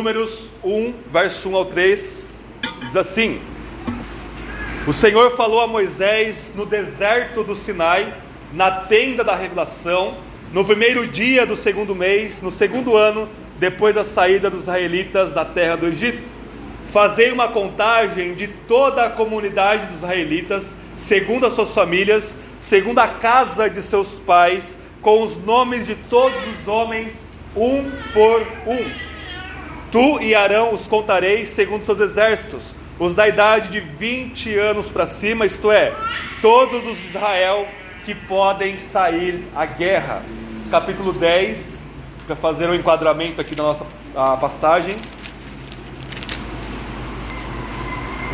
Números 1, verso 1 ao 3, diz assim: O Senhor falou a Moisés no deserto do Sinai, na tenda da revelação, no primeiro dia do segundo mês, no segundo ano, depois da saída dos israelitas da terra do Egito. Fazei uma contagem de toda a comunidade dos israelitas, segundo as suas famílias, segundo a casa de seus pais, com os nomes de todos os homens, um por um. Tu e Arão os contareis segundo seus exércitos, os da idade de 20 anos para cima, isto é, todos os de Israel que podem sair à guerra. Capítulo 10, para fazer um enquadramento aqui da nossa passagem,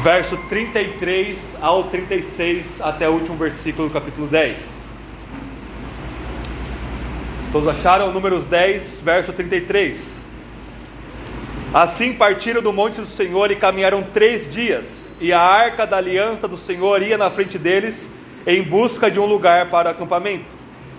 verso 33 ao 36, até o último versículo do capítulo 10. Todos acharam? Números 10, verso 33. Assim partiram do monte do Senhor e caminharam 3 dias, e a arca da aliança do Senhor ia na frente deles, em busca de um lugar para o acampamento.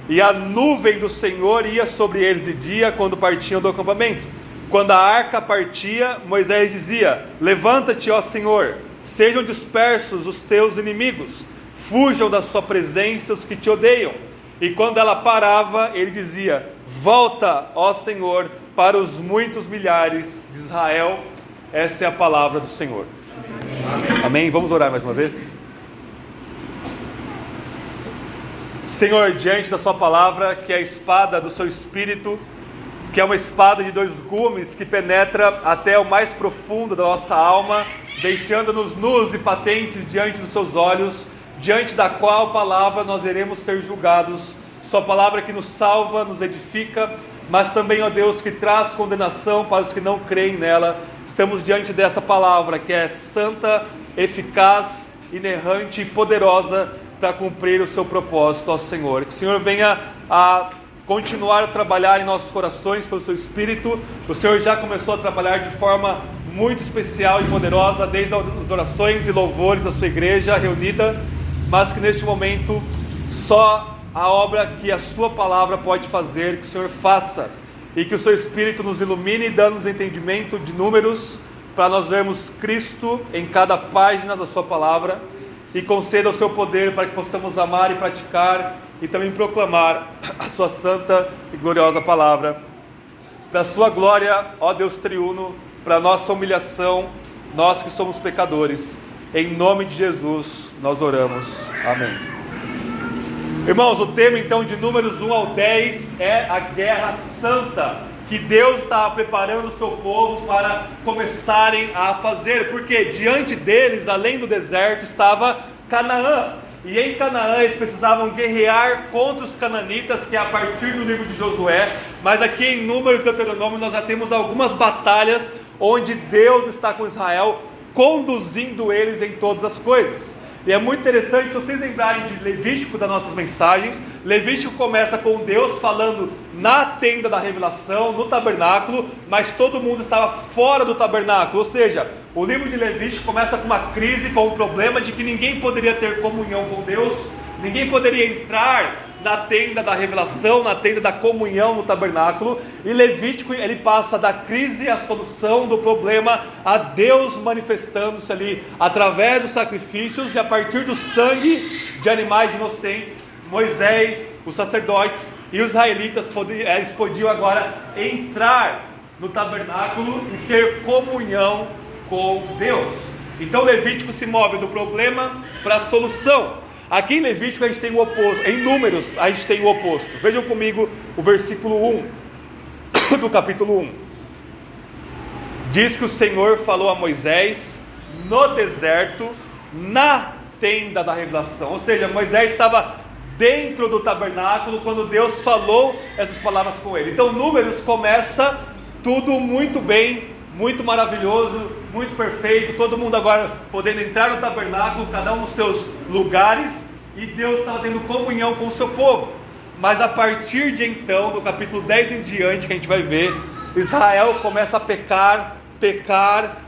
E a nuvem do Senhor ia sobre eles de dia, quando partiam do acampamento. Quando a arca partia, Moisés dizia: Levanta-te, ó Senhor, sejam dispersos os teus inimigos, fujam da sua presença os que te odeiam. E quando ela parava, ele dizia: Volta, ó Senhor, para os muitos milhares de Israel. Essa é a palavra do Senhor. Amém. Amém. Vamos orar mais uma vez. Senhor, diante da sua palavra, que é a espada do seu Espírito, que é uma espada de 2 gumes que penetra até o mais profundo da nossa alma, deixando-nos nus e patentes diante dos seus olhos, diante da qual palavra nós iremos ser julgados. Sua palavra que nos salva, nos edifica, mas também, ó Deus, que traz condenação para os que não creem nela. Estamos diante dessa palavra que é santa, eficaz, inerrante e poderosa para cumprir o seu propósito, ó Senhor. Que o Senhor venha a continuar a trabalhar em nossos corações pelo seu Espírito. O Senhor já começou a trabalhar de forma muito especial e poderosa, desde as orações e louvores da sua igreja reunida, mas que neste momento só a obra que a sua palavra pode fazer, que o Senhor faça, e que o seu Espírito nos ilumine, dando-nos entendimento de números, para nós vermos Cristo em cada página da sua palavra, e conceda o seu poder para que possamos amar e praticar, e também proclamar a sua santa e gloriosa palavra, para a sua glória, ó Deus triuno, para a nossa humilhação, nós que somos pecadores. Em nome de Jesus nós oramos. Amém. Irmãos, o tema então de Números 1 ao 10 é a Guerra Santa, que Deus estava preparando o seu povo para começarem a fazer, porque diante deles, além do deserto, estava Canaã, e em Canaã eles precisavam guerrear contra os cananitas, que é a partir do livro de Josué, mas aqui em Números e Deuteronômio nós já temos algumas batalhas, onde Deus está com Israel, conduzindo eles em todas as coisas. E é muito interessante, se vocês lembrarem de Levítico, das nossas mensagens, Levítico começa com Deus falando na tenda da revelação, no tabernáculo, mas todo mundo estava fora do tabernáculo, ou seja, o livro de Levítico começa com uma crise, com o problema de que ninguém poderia ter comunhão com Deus, ninguém poderia entrar na tenda da revelação, na tenda da comunhão no tabernáculo, e Levítico ele passa da crise à solução do problema, a Deus manifestando-se ali através dos sacrifícios, e a partir do sangue de animais inocentes, Moisés, os sacerdotes e os israelitas eles podiam agora entrar no tabernáculo e ter comunhão com Deus. Então Levítico se move do problema para a solução. Aqui em Levítico a gente tem o oposto, em Números a gente tem o oposto. Vejam comigo o versículo 1 do capítulo 1. Diz que o Senhor falou a Moisés no deserto, na tenda da revelação. Ou seja, Moisés estava dentro do tabernáculo quando Deus falou essas palavras com ele. Então Números começa tudo muito bem, muito maravilhoso, muito perfeito, todo mundo agora podendo entrar no tabernáculo, cada um nos seus lugares, e Deus estava tendo comunhão com o seu povo. Mas a partir de então, do capítulo 10 em diante, que a gente vai ver, Israel começa a pecar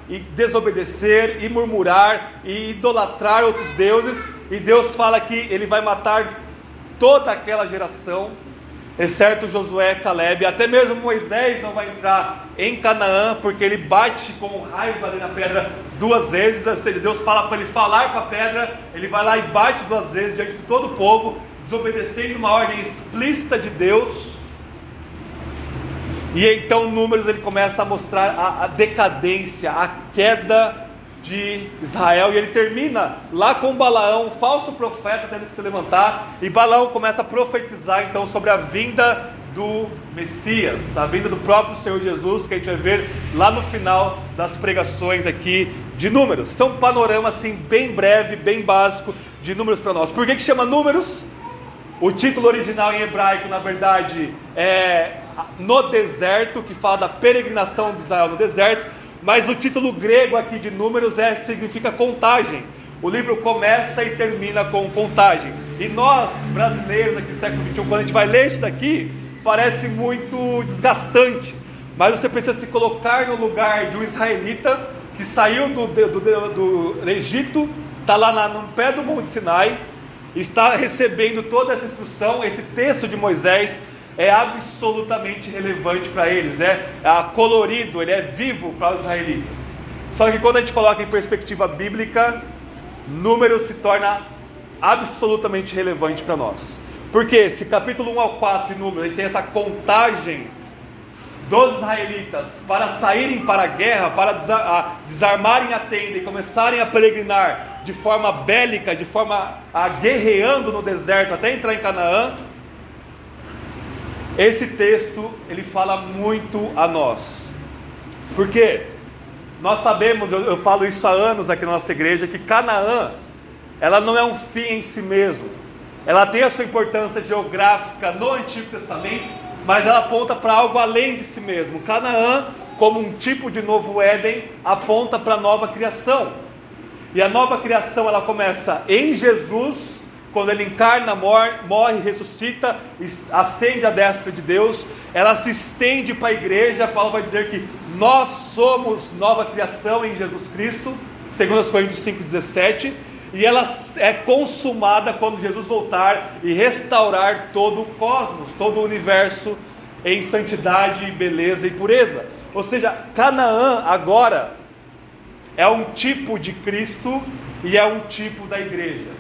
e desobedecer e murmurar e idolatrar outros deuses, e Deus fala que ele vai matar toda aquela geração, exceto Josué, Caleb. Até mesmo Moisés não vai entrar em Canaã, porque ele bate com raiva ali na pedra 2 vezes, ou seja, Deus fala para ele falar com a pedra, ele vai lá e bate 2 vezes diante de todo o povo, desobedecendo uma ordem explícita de Deus. E então Números ele começa a mostrar a decadência, a queda de Israel, e ele termina lá com Balaão, um falso profeta tendo que se levantar, e Balaão começa a profetizar então sobre a vinda do Messias, a vinda do próprio Senhor Jesus, que a gente vai ver lá no final das pregações aqui de Números. Isso é um panorama assim bem breve, bem básico de Números para nós. Por que chama Números? O título original em hebraico, na verdade, é No Deserto, que fala da peregrinação de Israel no deserto, mas o título grego aqui de Números significa contagem. O livro começa e termina com contagem. E nós, brasileiros aqui do século XXI, quando a gente vai ler isso daqui, parece muito desgastante, mas você precisa se colocar no lugar de um israelita que saiu do Egito, está lá no pé do Monte Sinai, está recebendo toda essa instrução. Esse texto de Moisés é absolutamente relevante para eles, é colorido, ele é vivo para os israelitas. Só que quando a gente coloca em perspectiva bíblica, Números se torna absolutamente relevante para nós. Porque esse capítulo 1 ao 4 de Números, a gente tem essa contagem dos israelitas para saírem para a guerra, para desarmarem a tenda e começarem a peregrinar de forma bélica, de forma guerreando no deserto até entrar em Canaã. Esse texto, ele fala muito a nós, porque nós sabemos, eu falo isso há anos aqui na nossa igreja, que Canaã, ela não é um fim em si mesmo, ela tem a sua importância geográfica no Antigo Testamento, mas ela aponta para algo além de si mesmo. Canaã, como um tipo de novo Éden, aponta para a nova criação, e a nova criação ela começa em Jesus, quando ele encarna, morre, ressuscita, ascende à destra de Deus. Ela se estende para a igreja. Paulo vai dizer que nós somos nova criação em Jesus Cristo, segundo as Coríntios 5,17, e ela é consumada quando Jesus voltar e restaurar todo o cosmos, todo o universo em santidade, beleza e pureza. Ou seja, Canaã agora é um tipo de Cristo e é um tipo da igreja.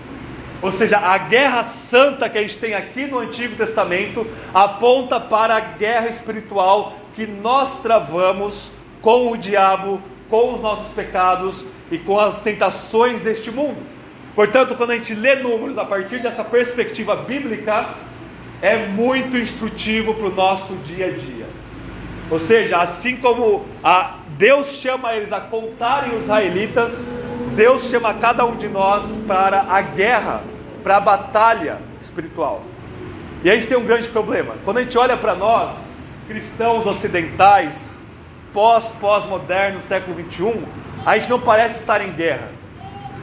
Ou seja, a guerra santa que a gente tem aqui no Antigo Testamento aponta para a guerra espiritual que nós travamos com o diabo, com os nossos pecados e com as tentações deste mundo. Portanto, quando a gente lê Números a partir dessa perspectiva bíblica, é muito instrutivo para o nosso dia a dia. Ou seja, assim como Deus chama eles a contarem os israelitas, Deus chama cada um de nós para a guerra, para a batalha espiritual. E a gente tem um grande problema. Quando a gente olha para nós, cristãos ocidentais, pós-moderno, século XXI, a gente não parece estar em guerra.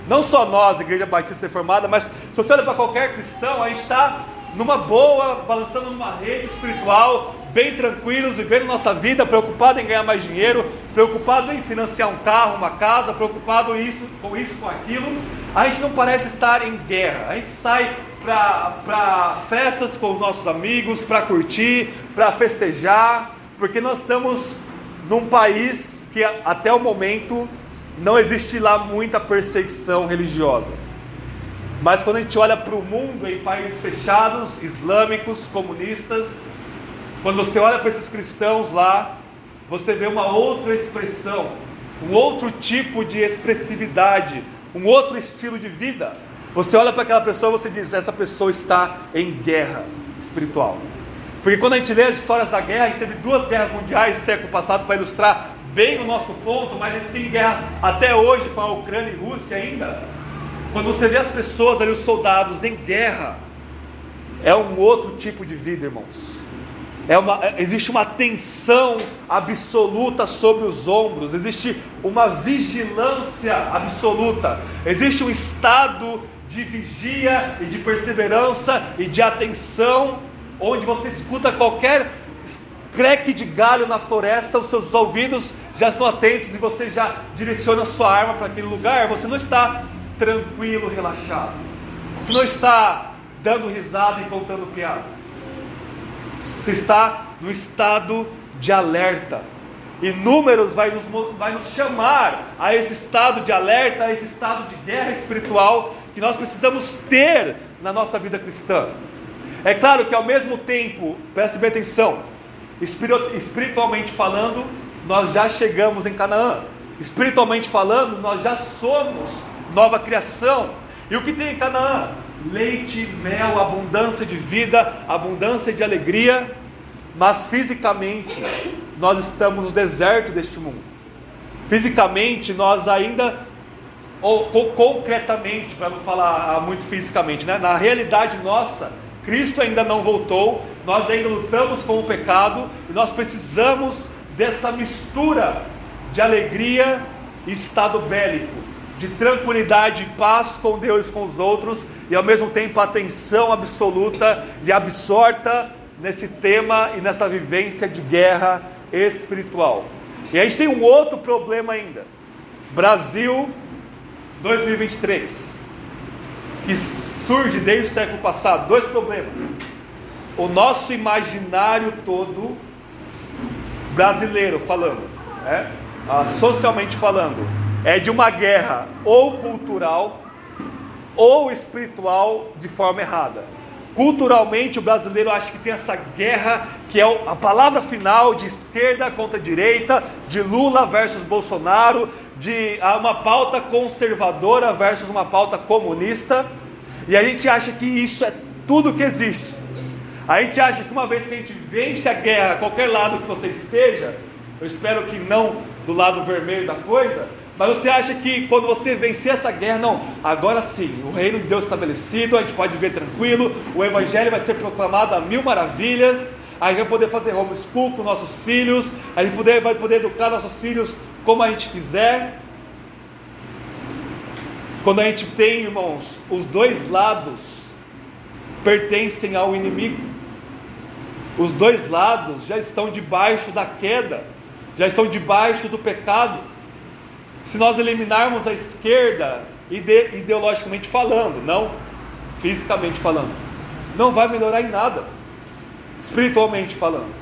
Não só nós, Igreja Batista Reformada, mas se você olha para qualquer cristão, a gente está numa boa, balançando numa rede espiritual, bem tranquilos, vivendo nossa vida, preocupado em ganhar mais dinheiro, preocupado em financiar um carro, uma casa, preocupado com aquilo. A gente não parece estar em guerra. A gente sai para festas com os nossos amigos, para curtir, para festejar, porque nós estamos num país que até o momento não existe lá muita perseguição religiosa. Mas quando a gente olha para o mundo, em países fechados, islâmicos, comunistas, quando você olha para esses cristãos lá, você vê uma outra expressão, um outro tipo de expressividade, um outro estilo de vida. Você olha para aquela pessoa e você diz, essa pessoa está em guerra espiritual. Porque quando a gente lê as histórias da guerra, a gente teve 2 guerras mundiais no século passado para ilustrar bem o nosso ponto, mas a gente tem guerra até hoje com a Ucrânia e Rússia ainda. Quando você vê as pessoas ali, os soldados em guerra, é um outro tipo de vida, irmãos. Existe uma tensão absoluta sobre os ombros, existe uma vigilância absoluta, existe um estado de vigia e de perseverança e de atenção, onde você escuta qualquer creque de galho na floresta, os seus ouvidos já estão atentos e você já direciona a sua arma para aquele lugar. Você não está tranquilo, relaxado, você não está dando risada e contando piadas. Você está no estado de alerta. E Números vai nos chamar a esse estado de alerta, a esse estado de guerra espiritual que nós precisamos ter na nossa vida cristã. É claro que ao mesmo tempo, preste bem atenção, espiritualmente falando, nós já chegamos em Canaã. Espiritualmente falando, nós já somos nova criação. E o que tem em Canaã? Leite, mel, abundância de vida, abundância de alegria. Mas fisicamente, nós estamos no deserto deste mundo. Fisicamente, nós ainda, ou concretamente, para não falar muito fisicamente, né? Na realidade nossa, Cristo ainda não voltou, nós ainda lutamos com o pecado, e nós precisamos dessa mistura de alegria e estado bélico, de tranquilidade e paz com Deus e com os outros, e ao mesmo tempo atenção absoluta e absorta nesse tema e nessa vivência de guerra espiritual. E a gente tem um outro problema ainda. Brasil 2023, que surge desde o século passado. Dois problemas. O nosso imaginário todo, brasileiro falando, né? Socialmente falando, é de uma guerra ou cultural ou espiritual de forma errada. Culturalmente, o brasileiro acha que tem essa guerra, que é a palavra final de esquerda contra direita, de Lula versus Bolsonaro, de uma pauta conservadora versus uma pauta comunista, e a gente acha que isso é tudo que existe. A gente acha que uma vez que a gente vence a guerra, qualquer lado que você esteja, eu espero que não do lado vermelho da coisa, mas você acha que quando você vencer essa guerra, não, agora sim, o reino de Deus estabelecido, a gente pode viver tranquilo, o evangelho vai ser proclamado a mil maravilhas, a gente vai poder fazer homeschool com nossos filhos, a gente vai poder educar nossos filhos como a gente quiser. Quando a gente tem, irmãos, os dois lados pertencem ao inimigo, os dois lados já estão debaixo da queda, já estão debaixo do pecado. Se nós eliminarmos a esquerda, ideologicamente falando, não fisicamente falando, não vai melhorar em nada, espiritualmente falando.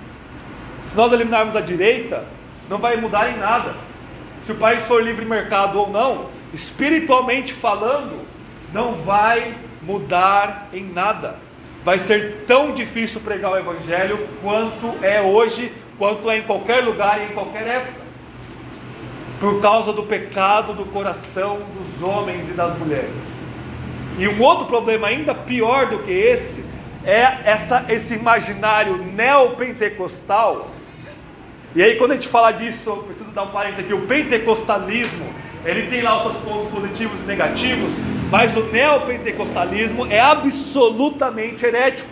Se nós eliminarmos a direita, não vai mudar em nada. Se o país for livre mercado ou não, espiritualmente falando, não vai mudar em nada. Vai ser tão difícil pregar o evangelho quanto é hoje, quanto é em qualquer lugar e em qualquer época, por causa do pecado do coração dos homens e das mulheres. E um outro problema ainda pior do que esse é esse imaginário neopentecostal. E aí, quando a gente fala disso, eu preciso dar um parênteses aqui. O pentecostalismo, ele tem lá os seus pontos positivos e negativos, mas o neopentecostalismo é absolutamente herético,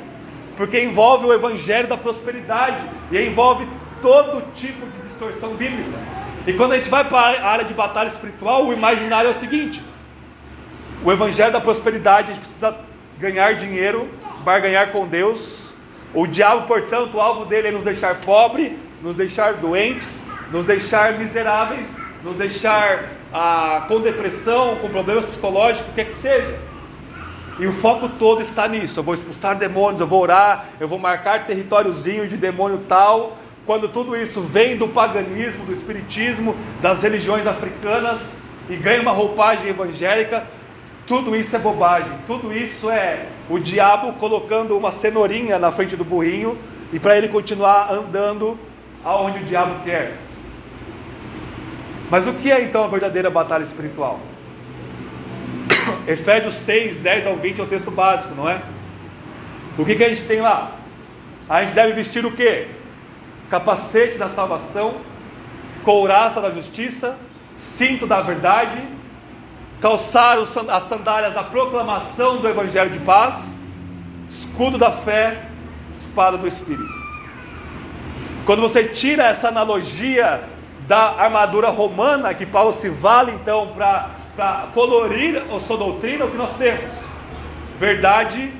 porque envolve o evangelho da prosperidade e envolve todo tipo de distorção bíblica. E quando a gente vai para a área de batalha espiritual, o imaginário é o seguinte: o evangelho da prosperidade, a gente precisa ganhar dinheiro, barganhar com Deus. O diabo, portanto, o alvo dele é nos deixar pobres, nos deixar doentes, nos deixar miseráveis, nos deixar com depressão, com problemas psicológicos, o que é que seja. E o foco todo está nisso. Eu vou expulsar demônios, eu vou orar, eu vou marcar territóriozinho de demônio tal. Quando tudo isso vem do paganismo, do espiritismo, das religiões africanas e ganha uma roupagem evangélica, tudo isso é bobagem. Tudo isso é o diabo colocando uma cenourinha na frente do burrinho e para ele continuar andando aonde o diabo quer. Mas o que é então a verdadeira batalha espiritual? Efésios 6, 10 ao 20 é o texto básico, não é? O que a gente tem lá? A gente deve vestir o quê? Capacete da salvação, couraça da justiça, cinto da verdade, calçar as sandálias da proclamação do evangelho de paz, escudo da fé, espada do Espírito. Quando você tira essa analogia da armadura romana, que Paulo se vale então para colorir a sua doutrina, o que nós temos? Verdade,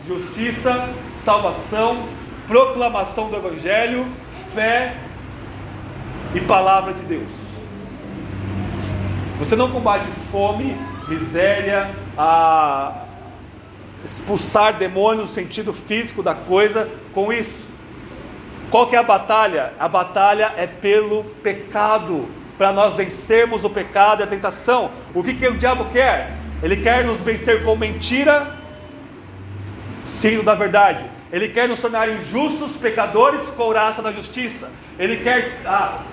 justiça, salvação, proclamação do evangelho, fé e palavra de Deus. Você não combate fome, miséria, expulsar demônios no sentido físico da coisa com isso. qual que é a batalha? A batalha é pelo pecado, para nós vencermos o pecado e a tentação. O que o diabo quer? Ele quer nos vencer com mentira, sendo da verdade. Ele quer nos tornar injustos, pecadores, couraça da justiça. Ele quer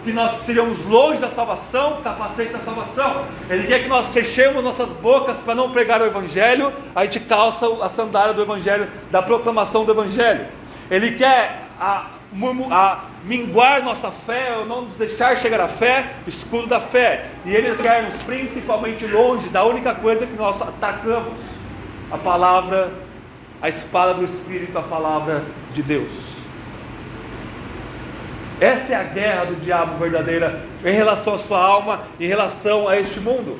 que nós sejamos longe da salvação, capacete da salvação. Ele quer que nós fechemos nossas bocas para não pregar o Evangelho. A gente calça a sandália do Evangelho, da proclamação do Evangelho. Ele quer minguar nossa fé, ou não nos deixar chegar à fé, escudo da fé. E Ele quer nos principalmente longe da única coisa que nós atacamos: a palavra, a espada do Espírito, a palavra de Deus. Essa é a guerra do diabo verdadeira em relação à sua alma, em relação a este mundo.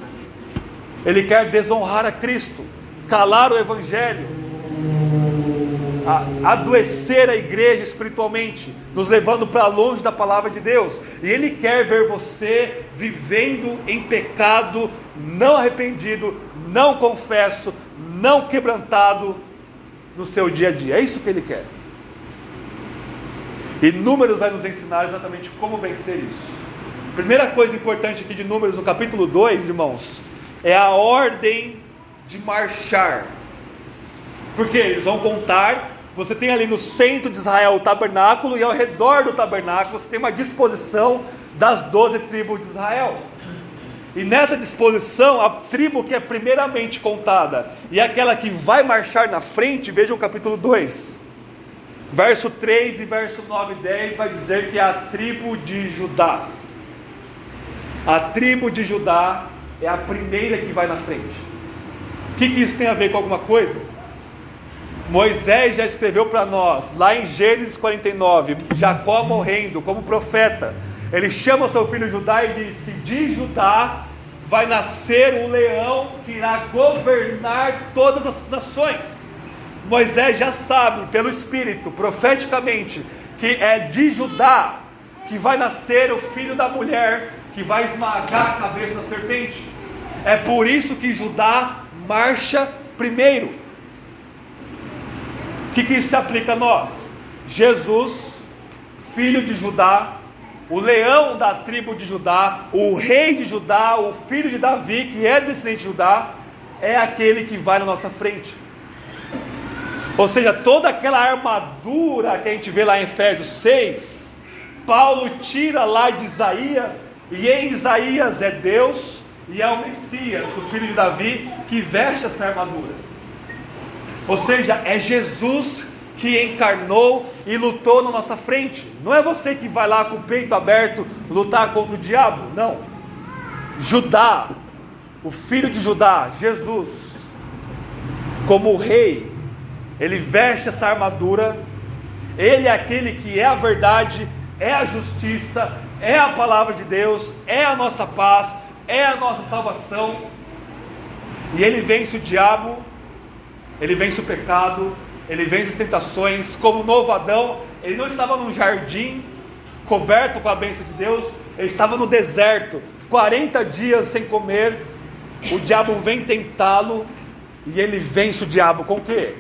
Ele quer desonrar a Cristo, calar o Evangelho, adoecer a igreja espiritualmente, nos levando para longe da palavra de Deus. E Ele quer ver você vivendo em pecado, não arrependido, não confesso, não quebrantado no seu dia a dia. É isso que Ele quer. E Números vai nos ensinar exatamente como vencer isso. Primeira coisa importante aqui de Números, no capítulo 2, irmãos, é a ordem de marchar. Porque eles vão contar, você tem ali no centro de Israel o tabernáculo, e ao redor do tabernáculo você tem uma disposição das 12 tribos de Israel. E nessa disposição, a tribo que é primeiramente contada e aquela que vai marchar na frente, vejam o capítulo 2, verso 3 e verso 9 e 10, vai dizer que é a tribo de Judá. A tribo de Judá é a primeira que vai na frente. O que isso tem a ver com alguma coisa? Moisés já escreveu para nós, lá em Gênesis 49, Jacó morrendo como profeta, ele chama o seu filho Judá e diz que de Judá vai nascer um leão que irá governar todas as nações. Moisés já sabe, pelo Espírito, profeticamente, que é de Judá que vai nascer o filho da mulher, que vai esmagar a cabeça da serpente. É por isso que Judá marcha primeiro. O que isso se aplica a nós? Jesus, filho de Judá, o leão da tribo de Judá, o rei de Judá, o filho de Davi, que é descendente de Judá, é aquele que vai na nossa frente. Ou seja, toda aquela armadura que a gente vê lá em Efésios 6, Paulo tira lá de Isaías, e em Isaías é Deus e é o Messias, o filho de Davi, que veste essa armadura. Ou seja, é Jesus que encarnou e lutou na nossa frente. Não é você que vai lá com o peito aberto lutar contra o diabo, não. Judá, o filho de Judá, Jesus, como rei, ele veste essa armadura. Ele é aquele que é a verdade, é a justiça, é a palavra de Deus, é a nossa paz, é a nossa salvação. E ele vence o diabo, ele vence o pecado, ele vence as tentações. Como o novo Adão, ele não estava num jardim coberto com a bênção de Deus, ele estava no deserto, 40 dias sem comer. O diabo vem tentá-lo e ele vence o diabo com o quê?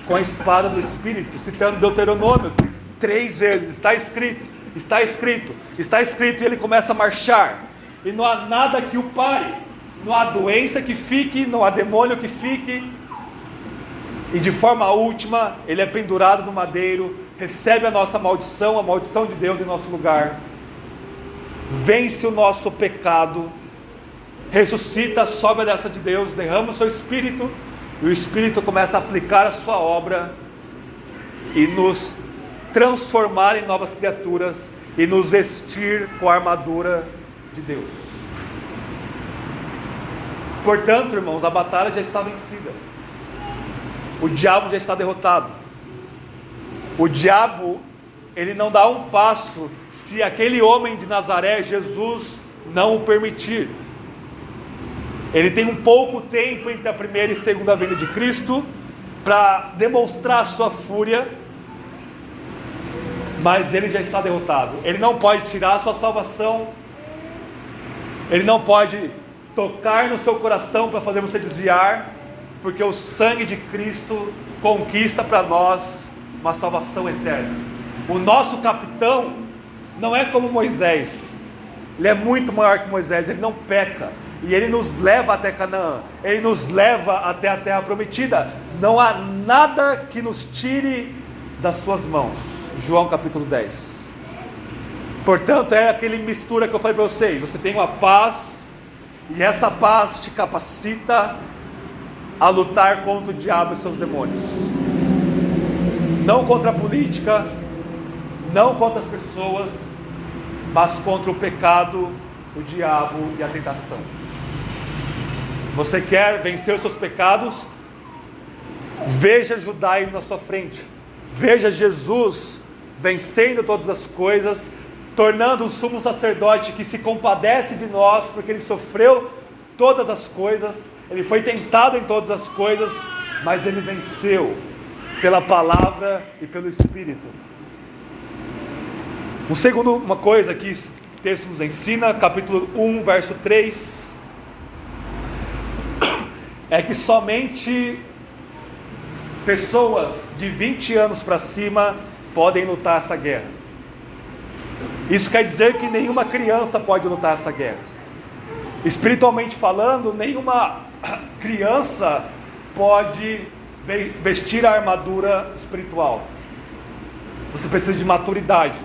Com a espada do Espírito, citando Deuteronômio 3 vezes, está escrito, está escrito, está escrito, e ele começa a marchar, e não há nada que o pare, não há doença que fique, não há demônio que fique, e de forma última, ele é pendurado no madeiro, recebe a nossa maldição, a maldição de Deus em nosso lugar, vence o nosso pecado, ressuscita, sobe a graça de Deus, derrama o seu Espírito, e o Espírito começa a aplicar a sua obra, e nos transformar em novas criaturas, e nos vestir com a armadura de Deus. Portanto, irmãos, a batalha já está vencida, o diabo já está derrotado. O diabo, ele não dá um passo se aquele homem de Nazaré, Jesus, não o permitir. Ele tem um pouco tempo entre a primeira e segunda vinda de Cristo para demonstrar a sua fúria, mas ele já está derrotado. Ele não pode tirar a sua salvação, ele não pode tocar no seu coração para fazer você desviar, porque o sangue de Cristo conquista para nós uma salvação eterna. O nosso capitão não é como Moisés. Ele é muito maior que Moisés, ele não peca. E ele nos leva até Canaã, ele nos leva até a terra prometida. Não há nada que nos tire das suas mãos. João capítulo 10. Portanto, é aquele mistura que eu falei para vocês. Você tem uma paz, e essa paz te capacita a lutar contra o diabo e seus demônios. Não contra a política, não contra as pessoas, mas contra o pecado, o diabo e a tentação. Você quer vencer os seus pecados? Veja Judá indo na sua frente. Veja Jesus vencendo todas as coisas, tornando o sumo sacerdote que se compadece de nós, porque ele sofreu todas as coisas, ele foi tentado em todas as coisas, mas ele venceu pela palavra e pelo Espírito. Uma coisa que o texto nos ensina, capítulo 1, verso 3, é que somente pessoas de 20 anos para cima podem lutar essa guerra. Isso quer dizer que nenhuma criança pode lutar essa guerra. Espiritualmente falando, nenhuma criança pode vestir a armadura espiritual. Você precisa de maturidade.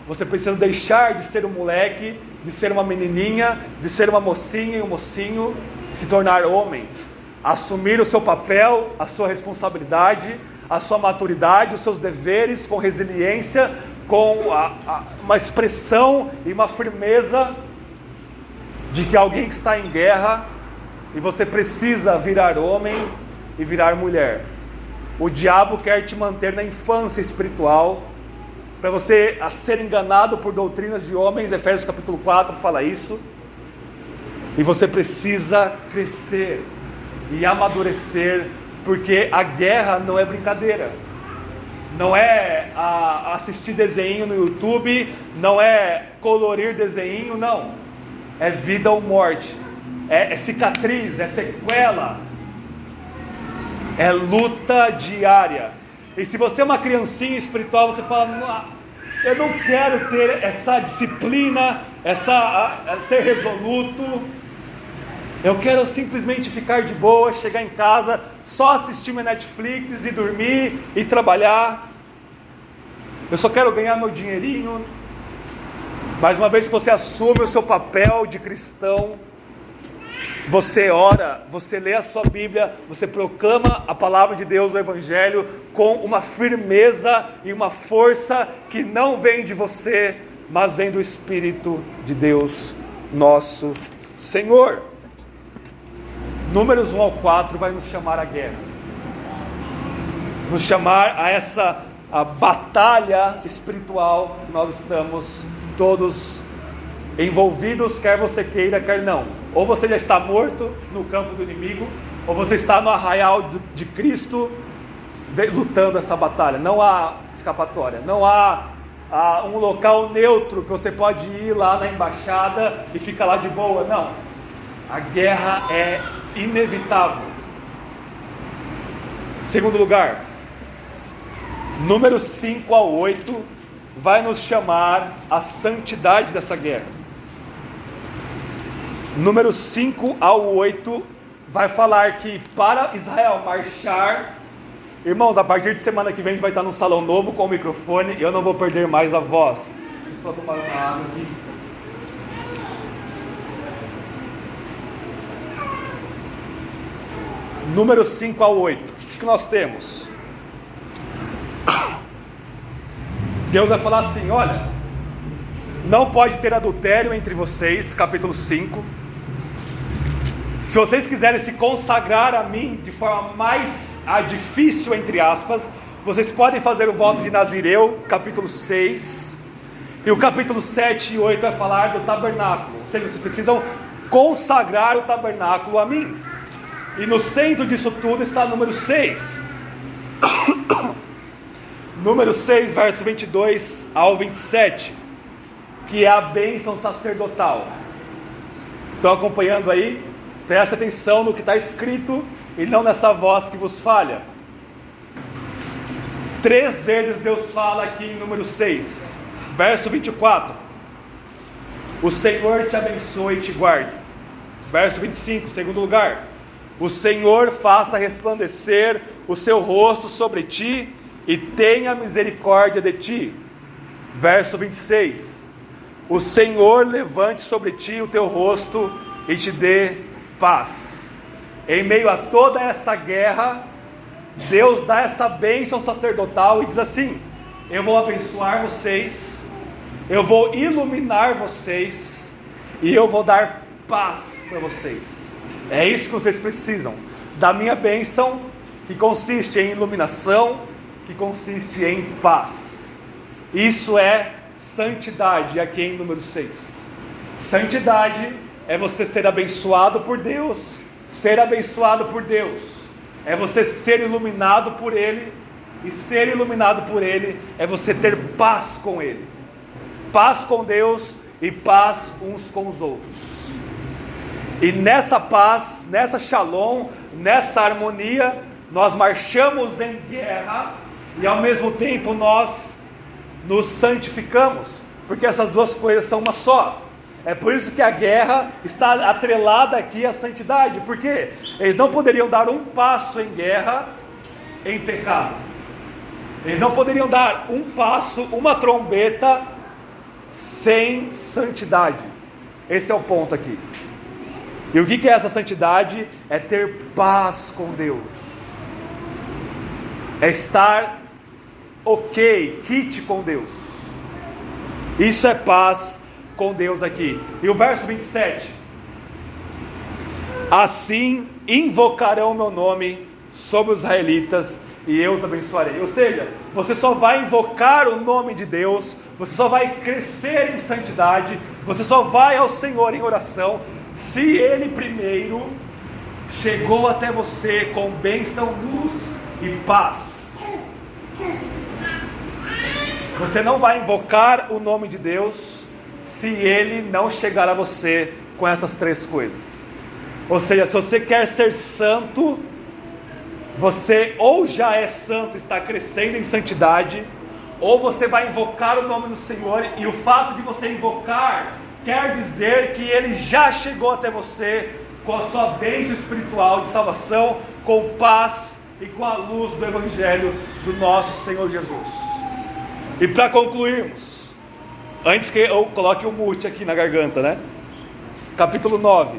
Você precisa deixar de ser um moleque, de ser uma menininha, de ser uma mocinha e um mocinho, e se tornar homem. Assumir o seu papel, a sua responsabilidade, a sua maturidade, os seus deveres com resiliência, com uma expressão e uma firmeza de que alguém que está em guerra, e você precisa virar homem e virar mulher. O diabo quer te manter na infância espiritual, para você ser enganado por doutrinas de homens. Efésios capítulo 4 fala isso. E você precisa crescer e amadurecer, porque a guerra não é brincadeira. Não é assistir desenho no YouTube, não é colorir desenho, não. É vida ou morte, é cicatriz, é sequela, é luta diária. E se você é uma criancinha espiritual, você fala: eu não quero ter essa disciplina, ser resoluto, eu quero simplesmente ficar de boa, chegar em casa, só assistir minha Netflix e dormir e trabalhar, eu só quero ganhar meu dinheirinho. Mas uma vez que você assume o seu papel de cristão, você ora, você lê a sua Bíblia, você proclama a palavra de Deus, o Evangelho, com uma firmeza e uma força que não vem de você, mas vem do Espírito de Deus, nosso Senhor. Números 1 ao 4 vai nos chamar à guerra, nos chamar a a batalha espiritual que nós estamos todos envolvidos, quer você queira, quer não. Ou você já está morto no campo do inimigo, ou você está no arraial de Cristo lutando essa batalha. Não há escapatória, não há um local neutro que você pode ir lá na embaixada e ficar lá de boa. Não, a guerra é inevitável. Segundo lugar, números 5 ao 8 vai nos chamar à santidade dessa guerra. Números 5 ao 8 vai falar que para Israel marchar, irmãos, a partir de semana que vem a gente vai estar num salão novo com o microfone e eu não vou perder mais a voz. Deixa eu só tomar uma água aqui. Números 5 ao 8, o que nós temos? Deus vai falar assim: olha, não pode ter adultério entre vocês, capítulo 5. Se vocês quiserem se consagrar a mim de forma mais difícil, entre aspas, vocês podem fazer o voto de Nazireu, capítulo 6. E o capítulo 7 e 8 vai falar do tabernáculo. Ou seja, vocês precisam consagrar o tabernáculo a mim. E no centro disso tudo está o número 6. Número 6, verso 22 ao 27, que é a bênção sacerdotal. Estão acompanhando aí? Presta atenção no que está escrito e não nessa voz que vos falha. 3 vezes Deus fala aqui em número 6, verso 24: o Senhor te abençoe e te guarde. Verso 25, segundo lugar: o Senhor faça resplandecer o seu rosto sobre ti e tenha misericórdia de ti. Verso 26: o Senhor levante sobre ti o teu rosto e te dê paz. Em meio a toda essa guerra, Deus dá essa bênção sacerdotal e diz assim: eu vou abençoar vocês, eu vou iluminar vocês e eu vou dar paz para vocês. É isso que vocês precisam, da minha bênção, que consiste em iluminação, que consiste em paz. Isso é santidade, aqui em número 6. Santidade é você ser abençoado por Deus. Ser abençoado por Deus é você ser iluminado por Ele, e ser iluminado por Ele é você ter paz com Ele. Paz com Deus e paz uns com os outros. E nessa paz, nessa shalom, nessa harmonia, nós marchamos em guerra e ao mesmo tempo nós nos santificamos, porque essas duas coisas são uma só. É por isso que a guerra está atrelada aqui à santidade, porque eles não poderiam dar um passo em guerra em pecado. Eles não poderiam dar um passo, uma trombeta sem santidade. Esse é o ponto aqui. E o que é essa santidade? É ter paz com Deus. É estar ok, quite com Deus. Isso é paz com Deus aqui. E o verso 27: assim invocarão o meu nome sobre os israelitas e eu os abençoarei. Ou seja, você só vai invocar o nome de Deus, você só vai crescer em santidade, você só vai ao Senhor em oração se Ele primeiro chegou até você com bênção, luz e paz. Você não vai invocar o nome de Deus se Ele não chegar a você com essas 3 coisas. Ou seja, se você quer ser santo, você ou já é santo, está crescendo em santidade, ou você vai invocar o nome do Senhor, e o fato de você invocar quer dizer que Ele já chegou até você com a sua bênção espiritual de salvação, com paz e com a luz do Evangelho do nosso Senhor Jesus. E para concluirmos, antes que eu coloque o mute aqui na garganta, né? Capítulo 9.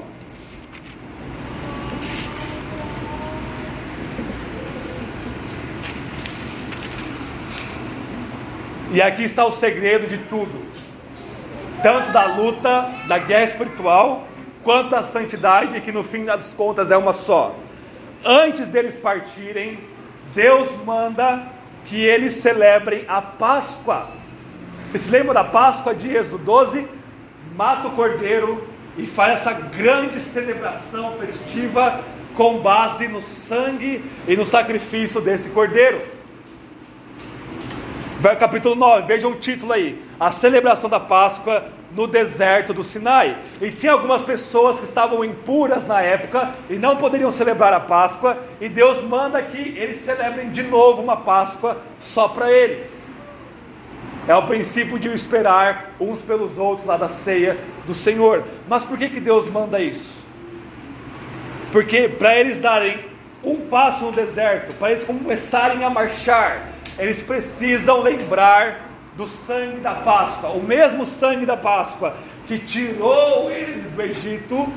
E aqui está o segredo de tudo, tanto da luta, da guerra espiritual, quanto da santidade, que no fim das contas é uma só. Antes deles partirem, Deus manda que eles celebrem a Páscoa. Você se lembra da Páscoa de Êxodo 12? Mata o cordeiro e faz essa grande celebração festiva com base no sangue e no sacrifício desse cordeiro. Capítulo 9, veja o título aí: a celebração da Páscoa no deserto do Sinai. E tinha algumas pessoas que estavam impuras na época e não poderiam celebrar a Páscoa, e Deus manda que eles celebrem de novo uma Páscoa só para eles. É o princípio de esperar uns pelos outros lá da ceia do Senhor. Mas por que Deus manda isso? Porque para eles darem um passo no deserto, para eles começarem a marchar, eles precisam lembrar do sangue da Páscoa. O mesmo sangue da Páscoa que tirou eles do Egito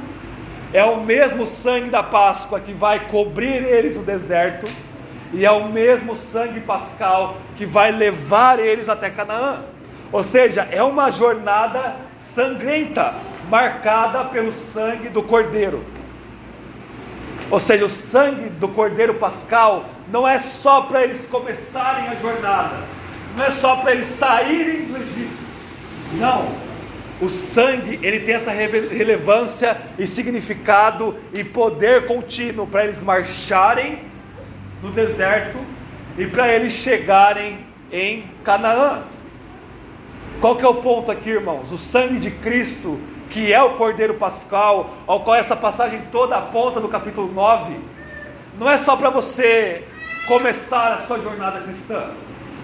é o mesmo sangue da Páscoa que vai cobrir eles no deserto, e é o mesmo sangue pascal que vai levar eles até Canaã. Ou seja, é uma jornada sangrenta, marcada pelo sangue do Cordeiro. Ou seja, o sangue do Cordeiro pascal não é só para eles começarem a jornada, não é só para eles saírem do Egito. Não, o sangue, ele tem essa relevância e significado e poder contínuo para eles marcharem no deserto e para eles chegarem em Canaã. Qual que é o ponto aqui, irmãos? O sangue de Cristo, que é o Cordeiro Pascal, ao qual essa passagem toda aponta no capítulo 9, não é só para você começar a sua jornada cristã.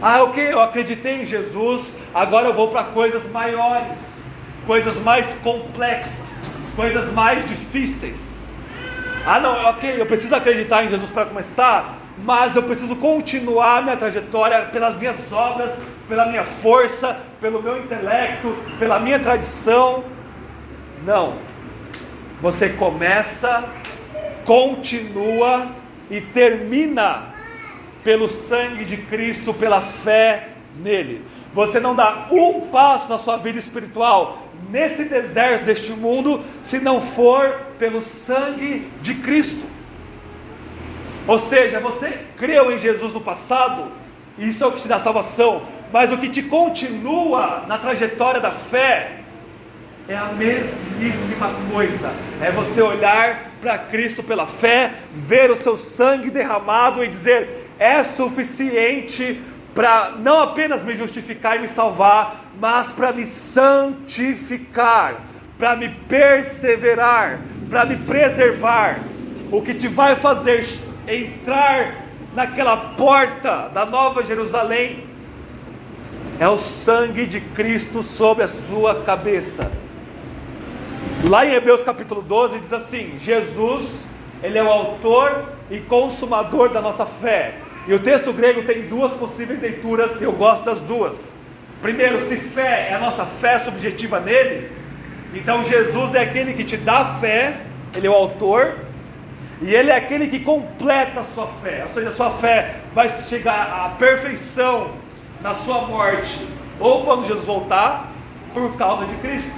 Ah, ok, eu acreditei em Jesus, agora eu vou para coisas maiores, coisas mais complexas, coisas mais difíceis. Ah não, ok, eu preciso acreditar em Jesus para começar, mas eu preciso continuar minha trajetória pelas minhas obras, pela minha força, pelo meu intelecto, pela minha tradição. Não, você começa, continua e termina pelo sangue de Cristo, pela fé nele. Você não dá um passo na sua vida espiritual nesse deserto deste mundo se não for pelo sangue de Cristo. Ou seja, você creu em Jesus no passado, isso é o que te dá salvação, mas o que te continua na trajetória da fé é a mesmíssima coisa. É você olhar para Cristo pela fé, ver o seu sangue derramado e dizer: é suficiente para não apenas me justificar e me salvar, mas para me santificar, para me perseverar, para me preservar. O que te vai fazer entrar naquela porta da Nova Jerusalém é o sangue de Cristo sobre a sua cabeça. Lá em Hebreus capítulo 12 diz assim: Jesus, ele é o autor e consumador da nossa fé. E o texto grego tem duas possíveis leituras, e eu gosto das duas. Primeiro, se fé é a nossa fé subjetiva nele, então Jesus é aquele que te dá fé, ele é o autor, e ele é aquele que completa a sua fé. Ou seja, a sua fé vai chegar à perfeição na sua morte, ou quando Jesus voltar, por causa de Cristo.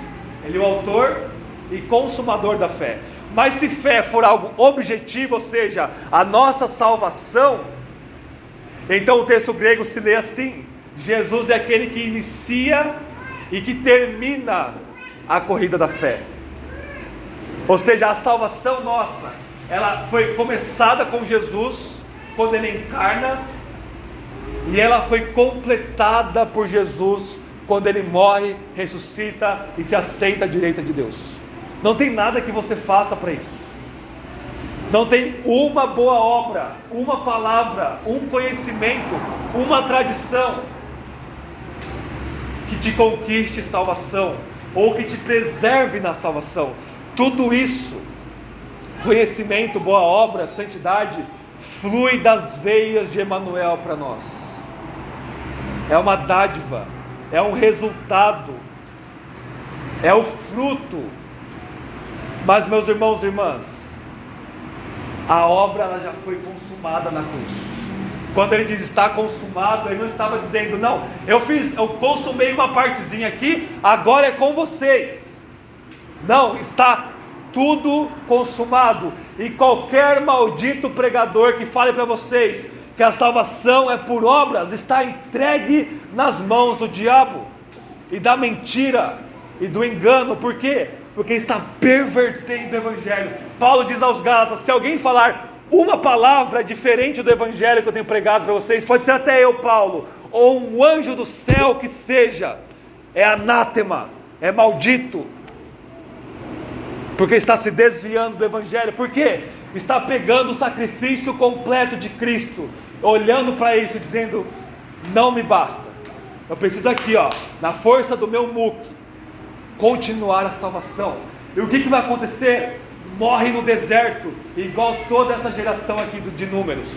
Ele é o autor e consumador da fé. Mas se fé for algo objetivo, ou seja, a nossa salvação, então o texto grego se lê assim: Jesus é aquele que inicia e que termina a corrida da fé. Ou seja, a salvação nossa, ela foi começada com Jesus, quando ele encarna, e ela foi completada por Jesus, quando ele morre, ressuscita e se assenta à direita de Deus. Não tem nada que você faça para isso. Não tem uma boa obra, uma palavra, um conhecimento, uma tradição que te conquiste salvação, ou que te preserve na salvação. Tudo isso, conhecimento, boa obra, santidade, flui das veias de Emanuel para nós. É uma dádiva, é um resultado, é o fruto. Mas, meus irmãos e irmãs, a obra ela já foi consumada na cruz. Quando ele diz está consumado, ele não estava dizendo: não, eu consumei uma partezinha aqui, agora é com vocês. Não, está tudo consumado. E qualquer maldito pregador que fale para vocês que a salvação é por obras, está entregue nas mãos do diabo e da mentira e do engano. Por quê? Porque está pervertendo o evangelho. Paulo diz aos Gálatas: se alguém falar uma palavra diferente do evangelho que eu tenho pregado para vocês, pode ser até eu, Paulo, ou um anjo do céu que seja, é anátema, é maldito, porque está se desviando do evangelho. Por quê? Está pegando o sacrifício completo de Cristo, olhando para isso e dizendo: não me basta, eu preciso aqui, na força do meu muque, continuar a salvação. E o que vai acontecer? Morre no deserto, igual toda essa geração aqui de Números.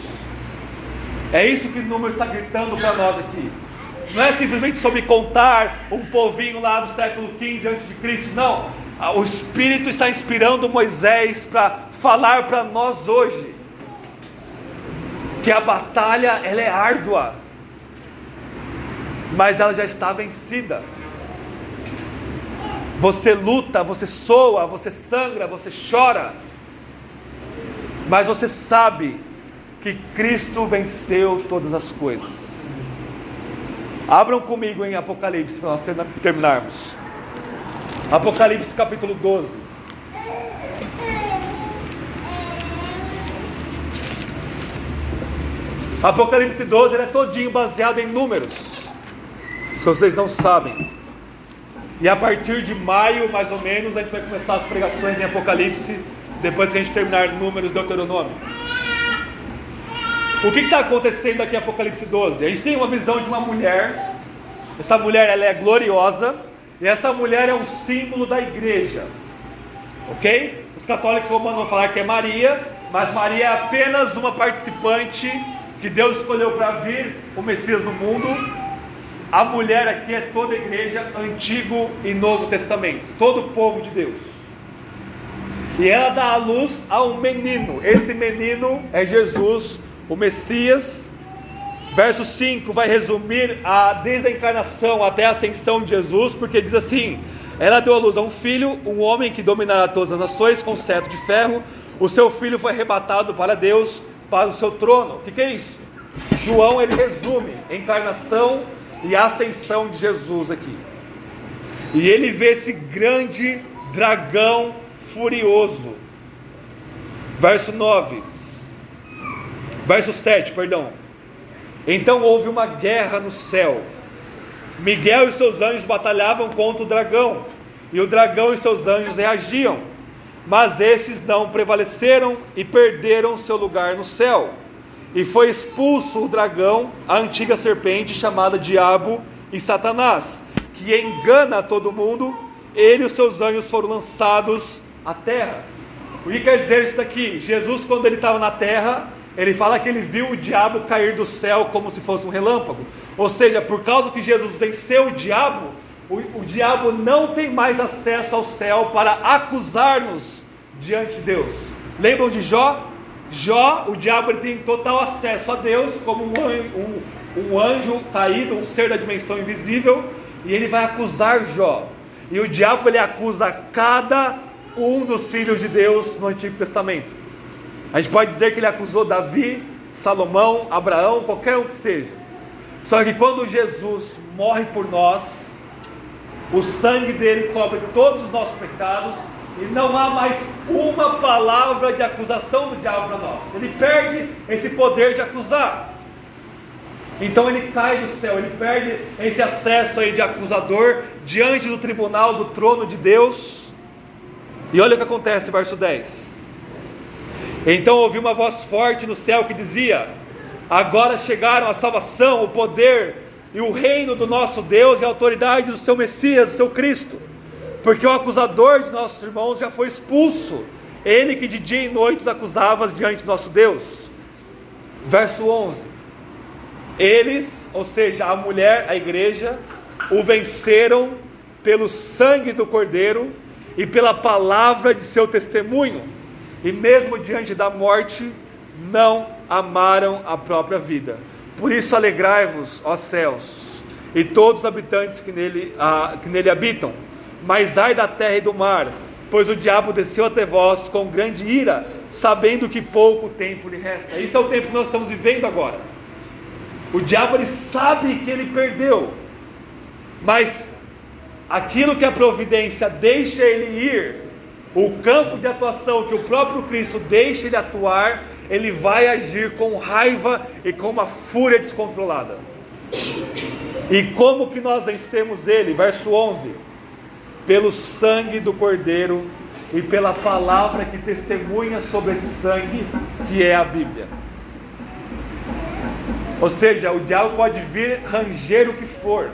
É isso que Números está gritando para nós aqui. Não é simplesmente sobre contar um povinho lá do século 15 a.C., não. O Espírito está inspirando Moisés para falar para nós hoje que a batalha ela é árdua, mas ela já está vencida. Você luta, você soa, você sangra, você chora, mas você sabe que Cristo venceu todas as coisas. Abram comigo em Apocalipse para nós terminarmos. Apocalipse capítulo 12. Apocalipse 12 ele é todinho baseado em números, se vocês não sabem. E a partir de maio, mais ou menos, a gente vai começar as pregações em Apocalipse, depois que a gente terminar Números e Deuteronômio. O que está acontecendo aqui em Apocalipse 12? A gente tem uma visão de uma mulher. Essa mulher, ela é gloriosa. E essa mulher é um símbolo da igreja. Ok? Os católicos romanos vão falar que é Maria. Mas Maria é apenas uma participante que Deus escolheu para vir o Messias no mundo. A mulher aqui é toda a igreja, Antigo e Novo Testamento. Todo o povo de Deus. E ela dá à luz a um menino. Esse menino é Jesus, o Messias. Verso 5 vai resumir desde a encarnação até a ascensão de Jesus, porque diz assim: ela deu à luz a um filho, um homem que dominará todas as nações com cetro de ferro. O seu filho foi arrebatado para Deus, para o seu trono. O que é isso? João, ele resume a encarnação e a ascensão de Jesus aqui. E ele vê esse grande dragão furioso. Verso 7, perdão. Então houve uma guerra no céu. Miguel e seus anjos batalhavam contra o dragão, e o dragão e seus anjos reagiam, mas estes não prevaleceram e perderam seu lugar no céu. E foi expulso o dragão, a antiga serpente chamada Diabo e Satanás, que engana todo mundo. Ele e os seus anjos foram lançados à terra. O que quer dizer isso daqui? Jesus, quando ele estava na terra, ele fala que ele viu o diabo cair do céu como se fosse um relâmpago. Ou seja, por causa que Jesus venceu o diabo, o diabo não tem mais acesso ao céu para acusar-nos diante de Deus. Lembram de Jó? Jó, o diabo, ele tem total acesso a Deus como um anjo caído, um ser da dimensão invisível, e ele vai acusar Jó. E o diabo, ele acusa cada um dos filhos de Deus no Antigo Testamento. A gente pode dizer que ele acusou Davi, Salomão, Abraão, qualquer um que seja. Só que quando Jesus morre por nós, o sangue dele cobre todos os nossos pecados, e não há mais uma palavra de acusação do diabo para nós. Ele perde esse poder de acusar. Então ele cai do céu, ele perde esse acesso aí de acusador diante do tribunal, do trono de Deus. E olha o que acontece, verso 10. Então ouvi uma voz forte no céu que dizia: agora chegaram a salvação, o poder e o reino do nosso Deus e a autoridade do seu Messias, do seu Cristo, porque o acusador de nossos irmãos já foi expulso, ele que de dia e noite os acusava diante do nosso Deus. Verso 11. Eles, ou seja, a mulher, a igreja, o venceram pelo sangue do Cordeiro e pela palavra de seu testemunho, e mesmo diante da morte não amaram a própria vida. Por isso alegrai-vos, ó céus, e todos os habitantes que nele habitam. Mas ai da terra e do mar, pois o diabo desceu até vós com grande ira, sabendo que pouco tempo lhe resta. Isso é o tempo que nós estamos vivendo agora. O diabo, ele sabe que ele perdeu, mas aquilo que a providência deixa ele ir, o campo de atuação que o próprio Cristo deixa ele atuar, ele vai agir com raiva e com uma fúria descontrolada. E como que nós vencemos ele? Verso 11: pelo sangue do Cordeiro e pela palavra que testemunha sobre esse sangue, que é a Bíblia. Ou seja, o diabo pode vir ranger o que for.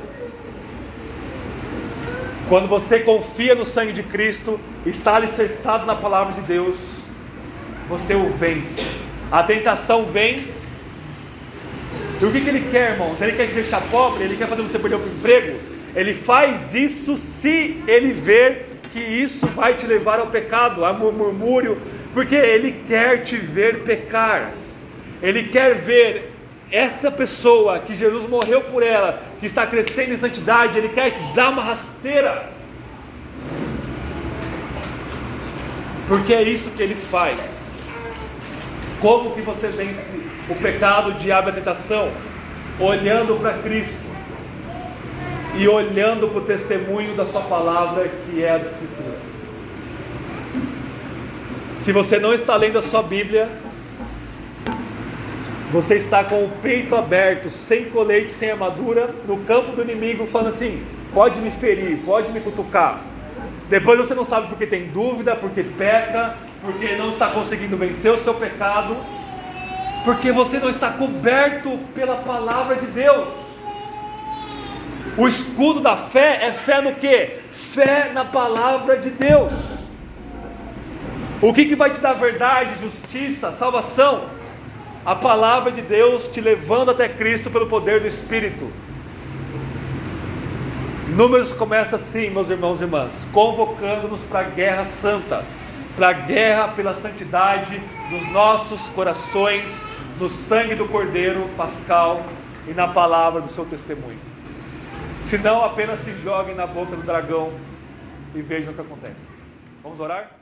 Quando você confia no sangue de Cristo, está alicerçado na palavra de Deus, você o vence. A tentação vem. E o que ele quer, irmãos? Ele quer te deixar pobre? Ele quer fazer você perder o emprego? Ele faz isso se ele ver que isso vai te levar ao pecado, ao murmúrio, porque ele quer te ver pecar. Ele quer ver essa pessoa que Jesus morreu por ela, que está crescendo em santidade. Ele quer te dar uma rasteira, porque é isso que ele faz. Como que você vence o pecado, o diabo e a tentação? Olhando para Cristo e olhando para o testemunho da sua palavra, que é as Escrituras. Se você não está lendo a sua Bíblia, você está com o peito aberto, sem colete, sem armadura, no campo do inimigo, falando assim: pode me ferir, pode me cutucar. Depois você não sabe porque tem dúvida, porque peca, porque não está conseguindo vencer o seu pecado. Porque você não está coberto pela palavra de Deus. O escudo da fé é fé no quê? Fé na palavra de Deus. O que vai te dar verdade, justiça, salvação? A palavra de Deus te levando até Cristo pelo poder do Espírito. Números começa assim, meus irmãos e irmãs, convocando-nos para a guerra santa, para a guerra pela santidade dos nossos corações, no sangue do Cordeiro Pascal e na palavra do seu testemunho. Se não, apenas se joguem na boca do dragão e vejam o que acontece. Vamos orar?